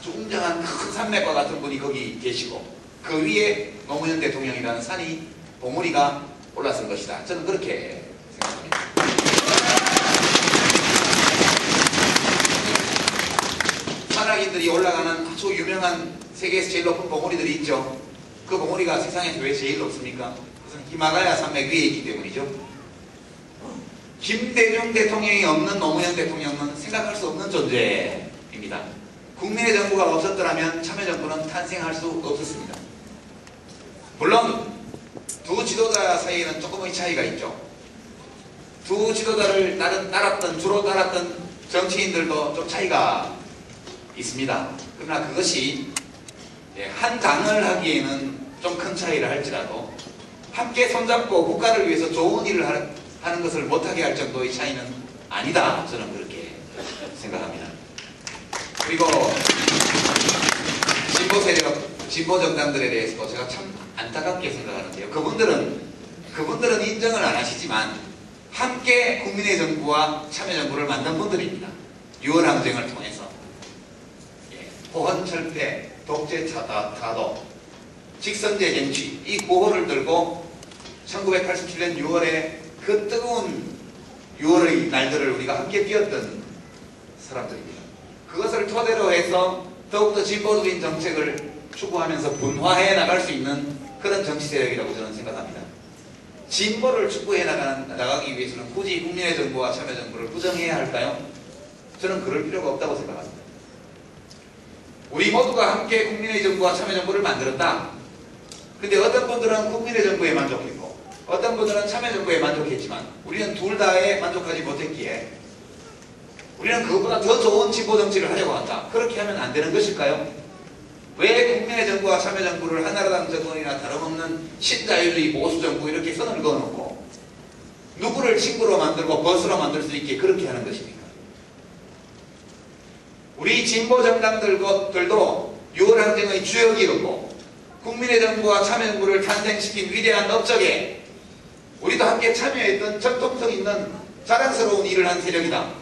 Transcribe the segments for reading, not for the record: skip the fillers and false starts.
아주 웅장한 큰 산맥과 같은 분이 거기 계시고 그 위에 노무현 대통령이라는 산이 봉우리가 올라선 것이다. 저는 그렇게 생각합니다. 산악인들이 올라가는 아주 유명한 세계에서 제일 높은 봉우리들이 있죠. 그 봉우리가 세상에서 왜 제일 높습니까? 그것은 히말라야 산맥 위에 있기 때문이죠. 김대중 대통령이 없는 노무현 대통령은 생각할 수 없는 존재입니다. 국민의 정부가 없었더라면 참여정부는 탄생할 수 없었습니다. 물론 두 지도자 사이에는 조금의 차이가 있죠. 두 지도자를 주로 따랐던 정치인들도 좀 차이가 있습니다. 그러나 그것이 한 당을 하기에는 좀 큰 차이를 할지라도 함께 손잡고 국가를 위해서 좋은 일을 하는 것을 못하게 할 정도의 차이는 아니다. 저는 그렇게 생각합니다. 그리고 진보 세력, 진보 정당들에 대해서도 제가 참 안타깝게 생각하는데요. 그분들은 인정을 안 하시지만 함께 국민의 정부와 참여정부를 만든 분들입니다. 6월 항쟁을 통해서 포헌철폐, 독재 타도, 직선제 쟁취 이 구호를 들고 1987년 6월에 그 뜨거운 6월의 날들을 우리가 함께 뛰었던 사람들입니다. 그것을 토대로 해서 더욱더 진보적인 정책을 추구하면서 분화해 나갈 수 있는 그런 정치 세력이라고 저는 생각합니다. 진보를 추구해 나가기 위해서는 굳이 국민의 정부와 참여정부를 부정해야 할까요? 저는 그럴 필요가 없다고 생각합니다. 우리 모두가 함께 국민의 정부와 참여정부를 만들었다. 근데 어떤 분들은 국민의 정부에 만족했고 어떤 분들은 참여정부에 만족했지만 우리는 둘 다에 만족하지 못했기에 우리는 그것보다 더 좋은 진보 정치를 하려고 한다. 그렇게 하면 안 되는 것일까요? 왜 국민의 정부와 참여정부를 한나라당 정권이나 다름없는 신자유주의 보수정부 이렇게 선을 그어놓고 누구를 친구로 만들고 벗으로 만들 수 있게 그렇게 하는 것입니까? 우리 진보 정당들도 6월 항쟁의 주역이었고 국민의 정부와 참여정부를 탄생시킨 위대한 업적에 우리도 함께 참여했던 전통성 있는 자랑스러운 일을 한 세력이다.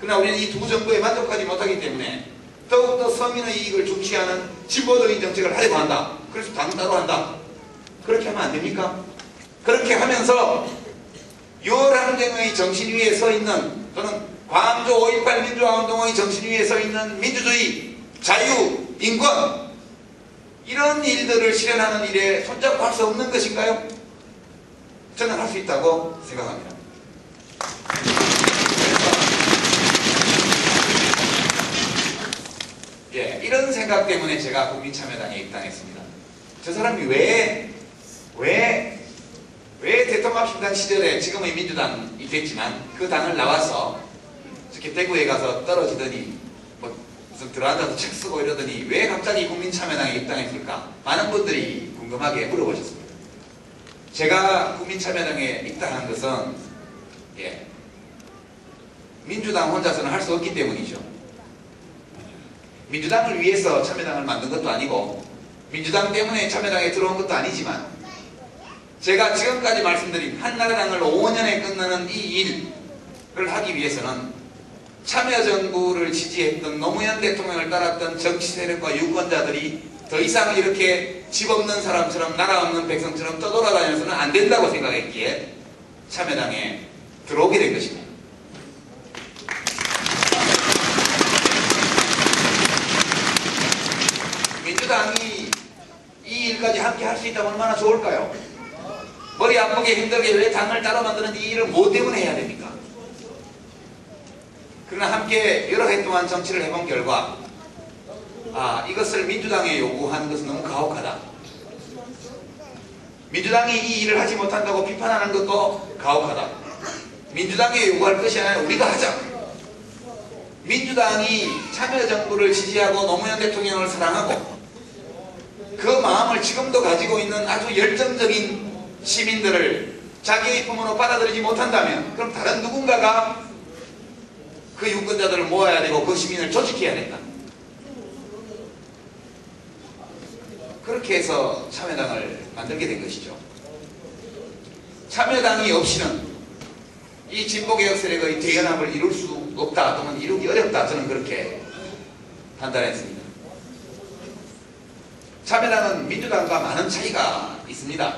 그러나 우리는 이 두 정부에 만족하지 못하기 때문에 더욱더 서민의 이익을 중시하는 진보적인 정책을 하려고 한다. 그래서 당 따로 한다. 그렇게 하면 안 됩니까? 그렇게 하면서 6월 항쟁의 정신 위에 서 있는 또는 광주 5.18 민주화운동의 정신 위에 서 있는 민주주의, 자유, 인권 이런 일들을 실현하는 일에 손잡고 할 수 없는 것인가요? 저는 할 수 있다고 생각합니다. 이런 생각 때문에 제가 국민참여당에 입당했습니다. 저 사람이 왜 대통합신당 시절에 지금의 민주당이 됐지만 그 당을 나와서 이렇게 대구에 가서 떨어지더니 무슨 들어앉아서 책 쓰고 이러더니 왜 갑자기 국민참여당에 입당했을까? 많은 분들이 궁금하게 물어보셨습니다. 제가 국민참여당에 입당한 것은 민주당 혼자서는 할 수 없기 때문이죠. 민주당을 위해서 참여당을 만든 것도 아니고 민주당 때문에 참여당에 들어온 것도 아니지만 제가 지금까지 말씀드린 한나라당을 5년에 끝나는 이 일을 하기 위해서는 참여정부를 지지했던 노무현 대통령을 따랐던 정치 세력과 유권자들이 더 이상 이렇게 집 없는 사람처럼 나라 없는 백성처럼 떠돌아다녀서는 안 된다고 생각했기에 참여당에 들어오게 된 것입니다. 민주당이 이 일까지 함께 할 수 있다면 얼마나 좋을까요? 머리 아프게 힘들게 왜 당을 따로 만드는데 이 일을 뭐 때문에 해야 됩니까? 그러나 함께 여러 해 동안 정치를 해본 결과 이것을 민주당에 요구하는 것은 너무 가혹하다. 민주당이 이 일을 하지 못한다고 비판하는 것도 가혹하다. 민주당에 요구할 것이 아니라 우리가 하자. 민주당이 참여정부를 지지하고 노무현 대통령을 사랑하고 그 마음을 지금도 가지고 있는 아주 열정적인 시민들을 자기의 품으로 받아들이지 못한다면 그럼 다른 누군가가 그 유권자들을 모아야 되고 그 시민을 조직해야 된다. 그렇게 해서 참여당을 만들게 된 것이죠. 참여당이 없이는 이 진보개혁 세력의 대연합을 이룰 수 없다 또는 이루기 어렵다 저는 그렇게 판단했습니다. 참여당은 민주당과 많은 차이가 있습니다.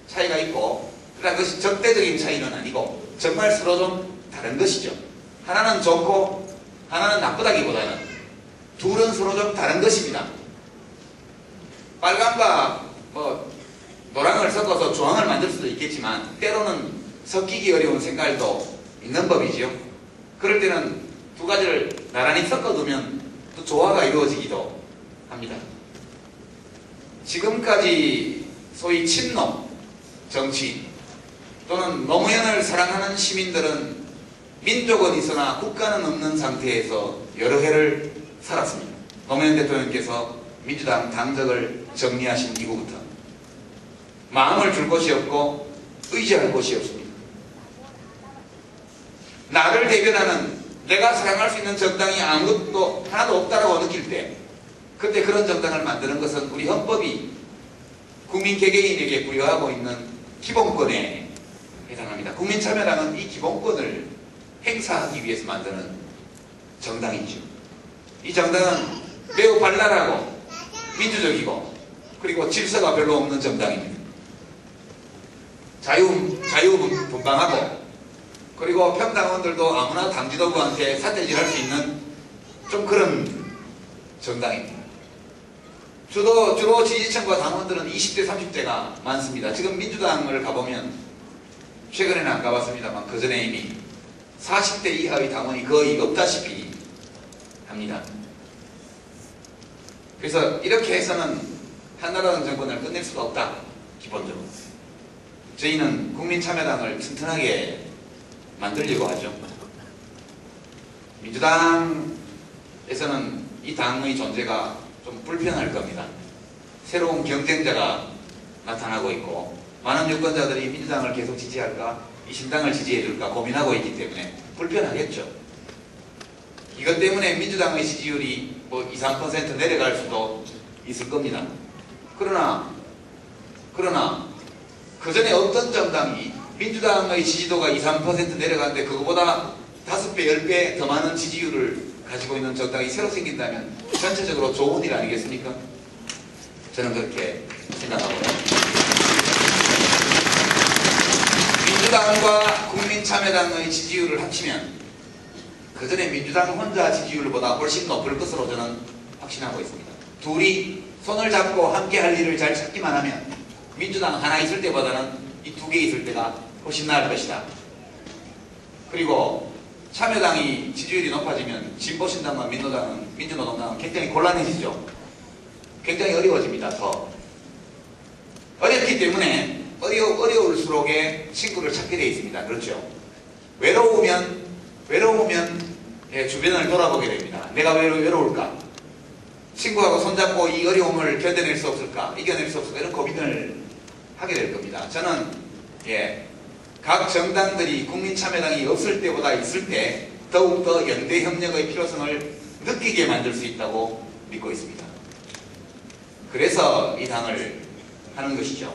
차이가 있고, 그러나 그것이 절대적인 차이는 아니고 정말 서로 좀 다른 것이죠. 하나는 좋고 하나는 나쁘다기보다는 둘은 서로 좀 다른 것입니다. 빨강과 노랑을 섞어서 주황을 만들 수도 있겠지만 때로는 섞이기 어려운 색깔도 있는 법이지요. 그럴 때는 두 가지를 나란히 섞어두면 또 조화가 이루어지기도 합니다. 지금까지 소위 친노 정치 또는 노무현을 사랑하는 시민들은 민족은 있으나 국가는 없는 상태에서 여러 해를 살았습니다. 노무현 대통령께서 민주당 당적을 정리하신 이후부터 마음을 줄 곳이 없고 의지할 곳이 없습니다. 나를 대변하는 내가 사랑할 수 있는 정당이 아무것도 하나도 없다라고 느낄 때 그때 그런 정당을 만드는 것은 우리 헌법이 국민 개개인에게 부여하고 있는 기본권에 해당합니다. 국민참여당은 이 기본권을 행사하기 위해서 만드는 정당이죠. 이 정당은 매우 발랄하고 민주적이고 그리고 질서가 별로 없는 정당입니다. 자유분방하고 그리고 평당원들도 아무나 당 지도부한테 사태질할 수 있는 좀 그런 정당입니다. 주로 지지층과 당원들은 20대, 30대가 많습니다. 지금 민주당을 가보면 최근에는 안 가봤습니다만 그 전에 이미 40대 이하의 당원이 거의 없다시피 합니다. 그래서 이렇게 해서는 한나라당 정권을 끝낼 수가 없다. 기본적으로 저희는 국민참여당을 튼튼하게 만들려고 하죠. 민주당에서는 이 당의 존재가 좀 불편할 겁니다. 새로운 경쟁자가 나타나고 있고 많은 유권자들이 민주당을 계속 지지할까 이 신당을 지지해줄까 고민하고 있기 때문에 불편하겠죠. 이것 때문에 민주당의 지지율이 2, 3% 내려갈 수도 있을 겁니다. 그러나 그 전에 어떤 정당이 민주당의 지지도가 2, 3% 내려가는데 그거보다 5배, 10배 더 많은 지지율을 가지고 있는 정당이 새로 생긴다면 전체적으로 좋은 일 아니겠습니까? 저는 그렇게 생각하고요. 민주당과 국민참여당의 지지율을 합치면 그 전에 민주당 혼자 지지율보다 훨씬 높을 것으로 저는 확신하고 있습니다. 둘이 손을 잡고 함께 할 일을 잘 찾기만 하면 민주당 하나 있을 때보다는 이 두 개 있을 때가 훨씬 나을 것이다. 그리고 참여당이 지지율이 높아지면 진보신당과 민주노동당은 굉장히 곤란해지죠. 굉장히 어려워집니다. 더 어렵기 때문에 어려울수록의 친구를 찾게 되어 있습니다. 그렇죠. 외로우면 주변을 돌아보게 됩니다. 내가 왜 외로울까? 친구하고 손잡고 이 어려움을 견뎌낼 수 없을까? 이겨낼 수 없을까? 이런 고민을 하게 될 겁니다. 저는 각 정당들이 국민참여당이 없을 때보다 있을 때 더욱더 연대협력의 필요성을 느끼게 만들 수 있다고 믿고 있습니다. 그래서 이 당을 하는 것이죠.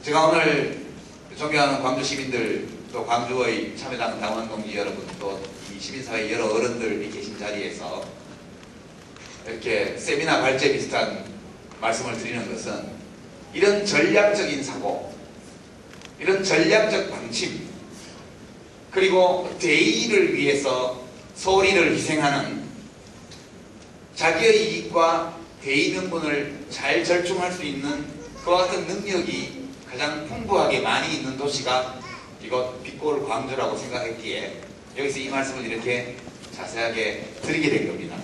제가 오늘 존경하는 광주 시민들 또 광주의 참여당 당원 동지 여러분 또 이 시민사회 여러 어른들이 계신 자리에서 이렇게 세미나 발제 비슷한 말씀을 드리는 것은 이런 전략적인 사고, 이런 전략적 방침, 그리고 대의를 위해서 소리를 희생하는 자기의 이익과 대의 명분을 잘 절충할 수 있는 그와 같은 능력이 가장 풍부하게 많이 있는 도시가 이곳 빛골 광주라고 생각했기에 여기서 이 말씀을 이렇게 자세하게 드리게 된 겁니다.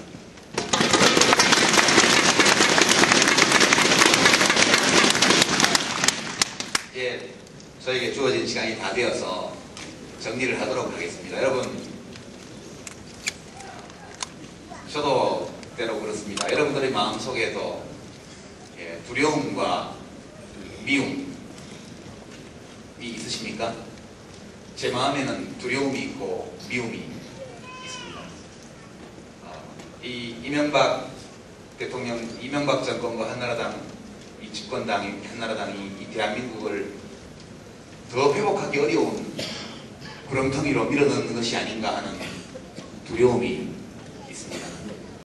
저에게 주어진 시간이 다 되어서 정리를 하도록 하겠습니다. 여러분, 저도 때로 그렇습니다. 여러분들의 마음속에도 두려움과 미움이 있으십니까? 제 마음에는 두려움이 있고 미움이 있습니다. 이 이명박 대통령, 이명박 정권과 한나라당, 이 집권당이 한나라당이 이 대한민국을 더 회복하기 어려운 구렁텅이로 밀어넣는 것이 아닌가 하는 두려움이